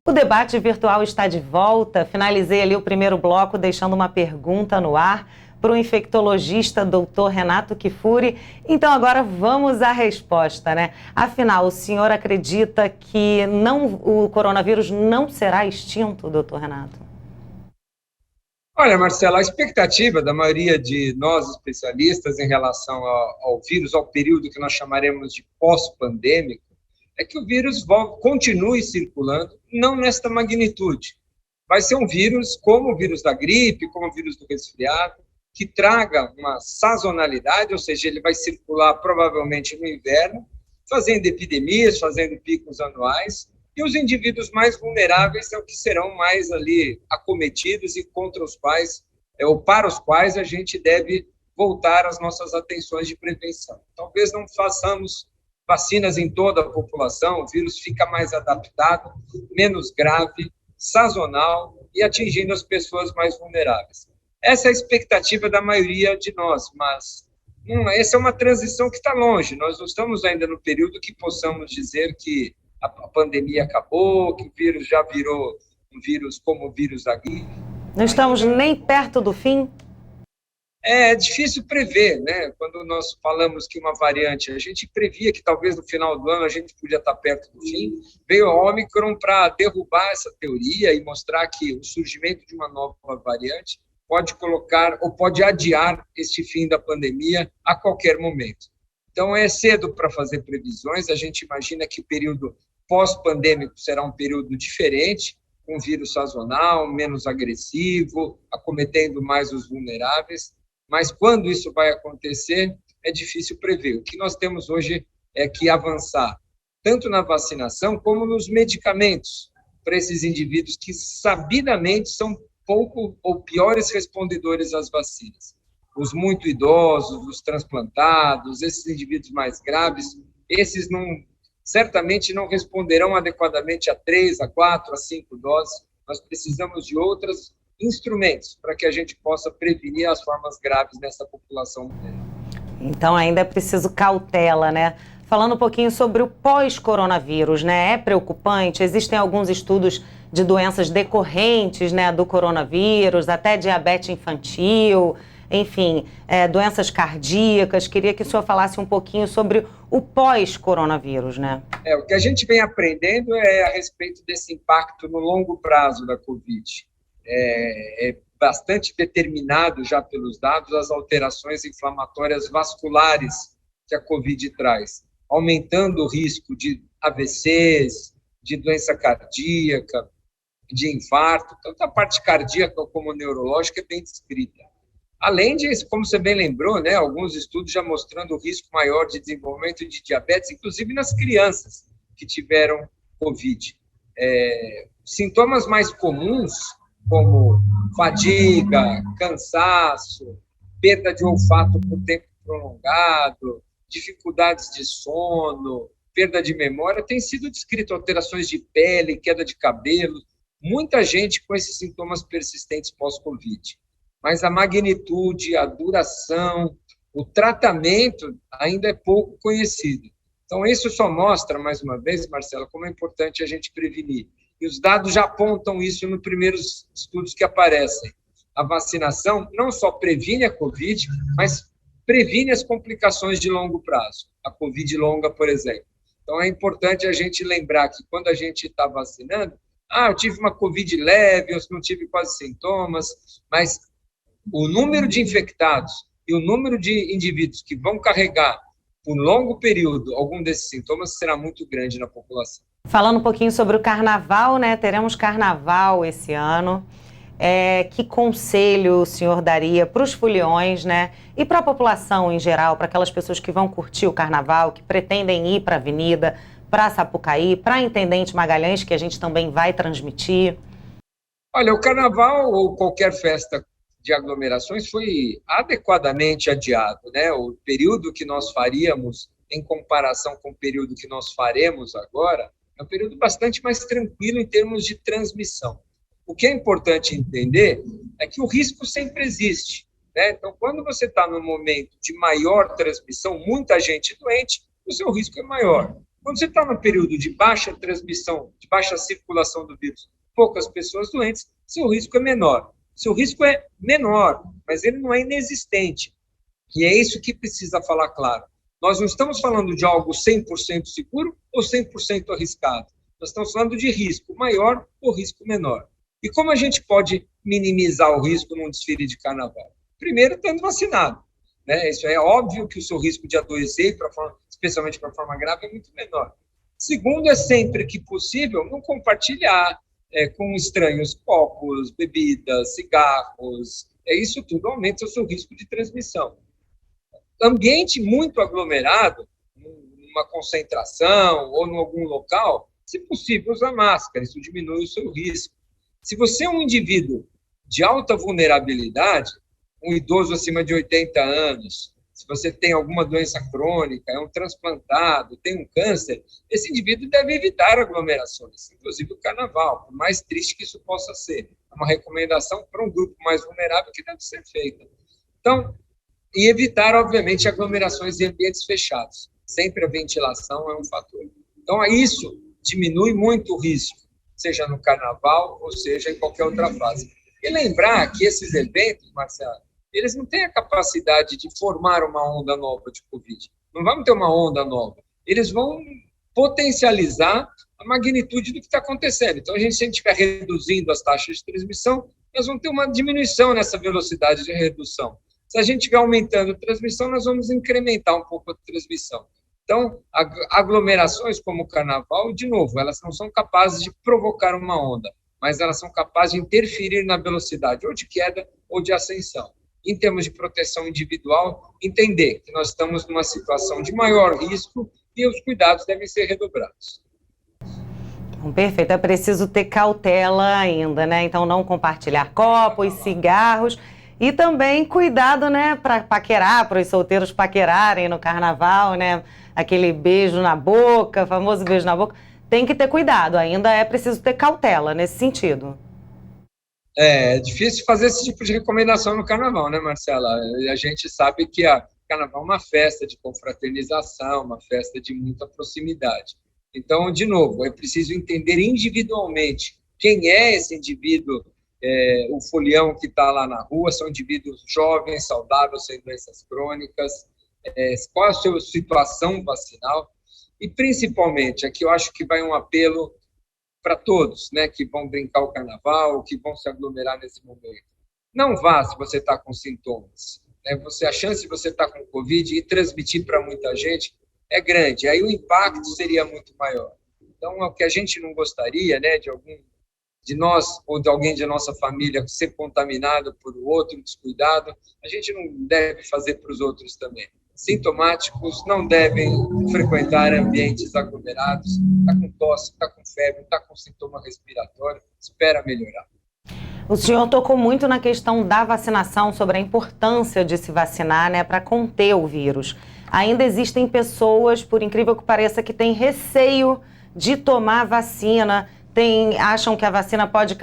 O debate virtual está de volta. Finalizei ali o primeiro bloco deixando uma pergunta no ar para o infectologista Dr. Renato Kifuri. Então agora vamos à resposta, né? Afinal, o senhor acredita que o coronavírus não será extinto, Dr. Renato? Olha, Marcela, a expectativa da maioria de nós especialistas em relação ao vírus, ao período que nós chamaremos de pós-pandêmico, é que o vírus continue circulando, não nesta magnitude. Vai ser um vírus como o vírus da gripe, como o vírus do resfriado, que traga uma sazonalidade, ou seja, ele vai circular provavelmente no inverno, fazendo epidemias, fazendo picos anuais, e os indivíduos mais vulneráveis são que serão mais ali acometidos e contra os quais, ou para os quais a gente deve voltar as nossas atenções de prevenção. Talvez não façamos vacinas em toda a população, o vírus fica mais adaptado, menos grave, sazonal e atingindo as pessoas mais vulneráveis. Essa é a expectativa da maioria de nós, mas essa é uma transição que está longe. Nós não estamos ainda no período que possamos dizer que a pandemia acabou, que o vírus já virou um vírus como o vírus da gripe. Não estamos nem perto do fim? É difícil prever, né? Quando nós falamos que uma variante, a gente previa que talvez no final do ano a gente podia estar perto do fim. Veio a Omicron para derrubar essa teoria e mostrar que o surgimento de uma nova variante pode colocar ou pode adiar este fim da pandemia a qualquer momento. Então, é cedo para fazer previsões. A gente imagina que o período pós-pandêmico será um período diferente, com vírus sazonal, menos agressivo, acometendo mais os vulneráveis. Mas quando isso vai acontecer, é difícil prever. O que nós temos hoje é que avançar, tanto na vacinação como nos medicamentos, para esses indivíduos que sabidamente são pouco ou piores respondedores às vacinas. Os muito idosos, os transplantados, esses indivíduos mais graves, esses certamente não responderão adequadamente a 3, a 4, a 5 doses. Nós precisamos de outros instrumentos para que a gente possa prevenir as formas graves nessa população vulnerável. Então ainda é preciso cautela, né? Falando um pouquinho sobre o pós-coronavírus, né? É preocupante, existem alguns estudos de doenças decorrentes, né, do coronavírus, até diabetes infantil, enfim, doenças cardíacas. Queria que o senhor falasse um pouquinho sobre o pós-coronavírus, né? O que a gente vem aprendendo é a respeito desse impacto no longo prazo da Covid. É bastante determinado já pelos dados as alterações inflamatórias vasculares que a Covid traz, aumentando o risco de AVCs, de doença cardíaca, de infarto, tanto a parte cardíaca como neurológica é bem descrita. Além disso, como você bem lembrou, né, alguns estudos já mostrando o risco maior de desenvolvimento de diabetes, inclusive nas crianças que tiveram Covid. Sintomas mais comuns, como fadiga, cansaço, perda de olfato por tempo prolongado, dificuldades de sono, perda de memória, tem sido descrito alterações de pele, queda de cabelo, muita gente com esses sintomas persistentes pós-Covid. Mas a magnitude, a duração, o tratamento ainda é pouco conhecido. Então, isso só mostra, mais uma vez, Marcela, como é importante a gente prevenir. E os dados já apontam isso nos primeiros estudos que aparecem. A vacinação não só previne a Covid, mas previne as complicações de longo prazo. A Covid longa, por exemplo. Então, é importante a gente lembrar que quando a gente está vacinando, eu tive uma Covid leve, eu não tive quase sintomas, mas o número de infectados e o número de indivíduos que vão carregar por longo período algum desses sintomas será muito grande na população. Falando um pouquinho sobre o carnaval, né? Teremos carnaval esse ano. Que conselho o senhor daria para os foliões, né? E para a população em geral, para aquelas pessoas que vão curtir o carnaval, que pretendem ir para a Avenida, para Sapucaí, para a Intendente Magalhães, que a gente também vai transmitir? Olha, o carnaval ou qualquer festa de aglomerações foi adequadamente adiado, né? O período que nós faríamos, em comparação com o período que nós faremos agora, é um período bastante mais tranquilo em termos de transmissão. O que é importante entender é que o risco sempre existe, né? Então, quando você está num momento de maior transmissão, muita gente doente, o seu risco é maior. Quando você está no período de baixa transmissão, de baixa circulação do vírus, poucas pessoas doentes, seu risco é menor. Seu risco é menor, mas ele não é inexistente. E é isso que precisa falar claro. Nós não estamos falando de algo 100% seguro ou 100% arriscado. Nós estamos falando de risco maior ou risco menor. E como a gente pode minimizar o risco num desfile de carnaval? Primeiro, estando vacinado. Né? Isso é óbvio que o seu risco de adoecer, especialmente para forma grave, é muito menor. Segundo, é sempre que possível não compartilhar com estranhos copos, bebidas, cigarros. Isso tudo aumenta o seu risco de transmissão. Ambiente muito aglomerado, numa concentração ou em algum local, se possível, usa máscara, isso diminui o seu risco. Se você é um indivíduo de alta vulnerabilidade, um idoso acima de 80 anos, se você tem alguma doença crônica, é um transplantado, tem um câncer, esse indivíduo deve evitar aglomerações, inclusive o carnaval, por mais triste que isso possa ser. É uma recomendação para um grupo mais vulnerável que deve ser feita. Então, e evitar, obviamente, aglomerações em ambientes fechados. Sempre a ventilação é um fator. Então, isso diminui muito o risco, seja no carnaval ou seja em qualquer outra fase. E lembrar que esses eventos, Marcelo, eles não têm a capacidade de formar uma onda nova de Covid. Não vamos ter uma onda nova. Eles vão potencializar a magnitude do que está acontecendo. Então, se a gente estiver reduzindo as taxas de transmissão, nós vamos ter uma diminuição nessa velocidade de redução. Se a gente estiver aumentando a transmissão, nós vamos incrementar um pouco a transmissão. Então, aglomerações como o carnaval, de novo, elas não são capazes de provocar uma onda, mas elas são capazes de interferir na velocidade ou de queda ou de ascensão. Em termos de proteção individual, entender que nós estamos numa situação de maior risco e os cuidados devem ser redobrados. Perfeito, é preciso ter cautela ainda, né? Então, não compartilhar copos, cigarros e também cuidado, né, para paquerar, para os solteiros paquerarem no carnaval, né? Aquele beijo na boca, famoso beijo na boca. Tem que ter cuidado, ainda é preciso ter cautela nesse sentido. É difícil fazer esse tipo de recomendação no carnaval, né, Marcela? A gente sabe que o carnaval é uma festa de confraternização, uma festa de muita proximidade. Então, de novo, é preciso entender individualmente quem é esse indivíduo, o folião que está lá na rua, são indivíduos jovens, saudáveis, sem doenças crônicas, qual é a sua situação vacinal, e principalmente, aqui eu acho que vai um apelo para todos, né, que vão brincar o carnaval, que vão se aglomerar nesse momento. Não vá se você está com sintomas. Né? A chance de você estar com Covid e transmitir para muita gente é grande, aí o impacto seria muito maior. Então, é o que a gente não gostaria, né, de algum de nós ou de alguém de nossa família ser contaminado por outro, descuidado, a gente não deve fazer para os outros também. Sintomáticos não devem frequentar ambientes aglomerados, está com tosse, está com febre, está com sintoma respiratório, espera melhorar. O senhor tocou muito na questão da vacinação, sobre a importância de se vacinar, né, para conter o vírus. Ainda existem pessoas, por incrível que pareça, que têm receio de tomar vacina, acham que a vacina pode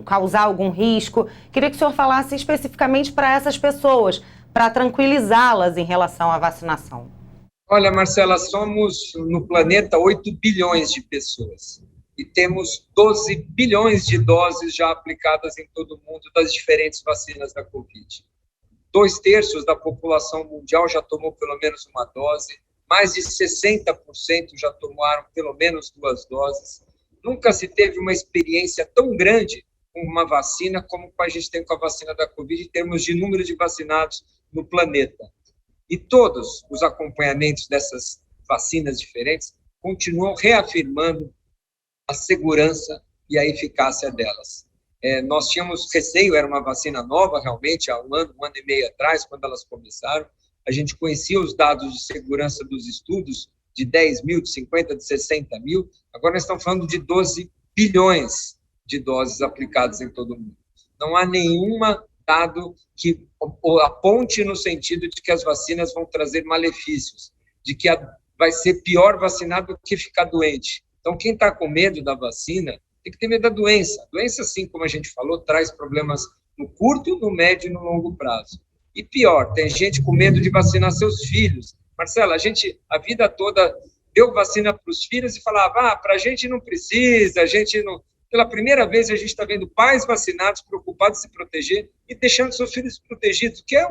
causar algum risco. Queria que o senhor falasse especificamente para essas pessoas, para tranquilizá-las em relação à vacinação. Olha, Marcela, somos no planeta 8 bilhões de pessoas e temos 12 bilhões de doses já aplicadas em todo o mundo das diferentes vacinas da Covid. 2/3 da população mundial já tomou pelo menos uma dose, mais de 60% já tomaram pelo menos 2 doses. Nunca se teve uma experiência tão grande com uma vacina como a gente tem com a vacina da Covid em termos de número de vacinados no planeta. E todos os acompanhamentos dessas vacinas diferentes continuam reafirmando a segurança e a eficácia delas. Nós tínhamos receio, era uma vacina nova realmente, há um ano e meio atrás, quando elas começaram. A gente conhecia os dados de segurança dos estudos, de 10 mil, de 50, de 60 mil. Agora nós estamos falando de 12 bilhões de doses aplicadas em todo o mundo. Não há nenhum dado que aponte no sentido de que as vacinas vão trazer malefícios, de que vai ser pior vacinado do que ficar doente. Então, quem está com medo da vacina tem que ter medo da doença. A doença, assim como a gente falou, traz problemas no curto, no médio e no longo prazo. E pior, tem gente com medo de vacinar seus filhos. Marcela, a vida toda deu vacina para os filhos e falava, para a gente não precisa, a gente não... Pela primeira vez, a gente está vendo pais vacinados preocupados em se proteger e deixando seus filhos protegidos, que é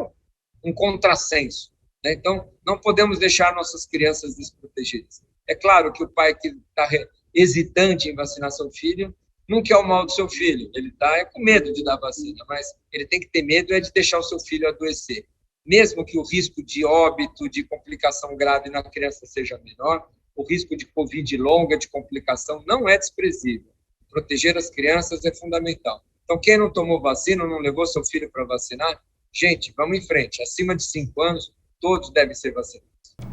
um contrassenso, né? Então, não podemos deixar nossas crianças desprotegidas. É claro que o pai que está hesitante em vacinar seu filho não quer o mal do seu filho, ele está com medo de dar vacina, mas ele tem que ter medo de deixar o seu filho adoecer. Mesmo que o risco de óbito, de complicação grave na criança seja menor, o risco de Covid longa, de complicação, não é desprezível. Proteger as crianças é fundamental. Então, quem não tomou vacina, não levou seu filho para vacinar, gente, vamos em frente. Acima de 5 anos, todos devem ser vacinados.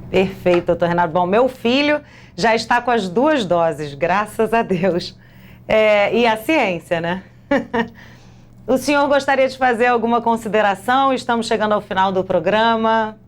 Perfeito, doutor Renato. Bom, meu filho já está com as 2 doses, graças a Deus. E a ciência, né? O senhor gostaria de fazer alguma consideração? Estamos chegando ao final do programa.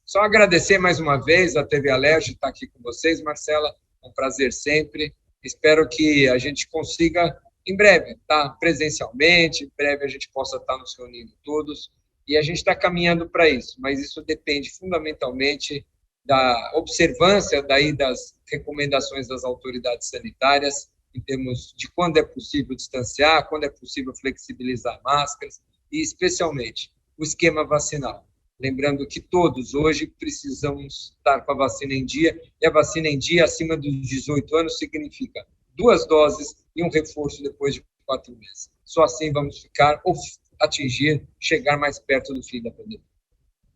Só agradecer mais uma vez a TV Alerj estar aqui com vocês, Marcela. É um prazer sempre. Espero que a gente consiga, em breve, estar presencialmente, em breve a gente possa estar nos reunindo todos, e a gente está caminhando para isso, mas isso depende fundamentalmente da observância das recomendações das autoridades sanitárias, em termos de quando é possível distanciar, quando é possível flexibilizar máscaras, e especialmente o esquema vacinal. Lembrando que todos hoje precisamos estar com a vacina em dia, e a vacina em dia acima dos 18 anos significa 2 doses e um reforço depois de 4 meses. Só assim vamos chegar mais perto do fim da pandemia.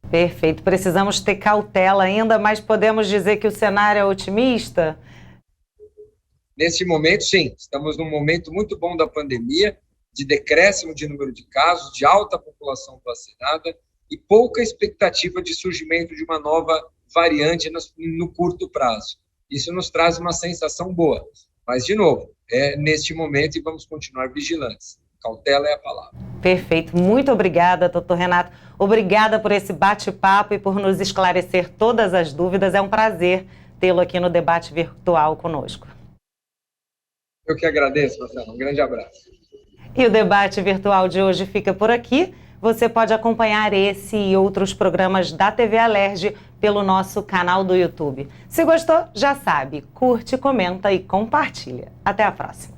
Perfeito, precisamos ter cautela ainda, mas podemos dizer que o cenário é otimista? Neste momento, sim, estamos num momento muito bom da pandemia, de decréscimo de número de casos, de alta população vacinada, e pouca expectativa de surgimento de uma nova variante no curto prazo. Isso nos traz uma sensação boa. Mas, de novo, é neste momento e vamos continuar vigilantes. Cautela é a palavra. Perfeito. Muito obrigada, doutor Renato. Obrigada por esse bate-papo e por nos esclarecer todas as dúvidas. É um prazer tê-lo aqui no debate virtual conosco. Eu que agradeço, Marcelo. Um grande abraço. E o debate virtual de hoje fica por aqui. Você pode acompanhar esse e outros programas da TV Alerj pelo nosso canal do YouTube. Se gostou, já sabe, curte, comenta e compartilha. Até a próxima.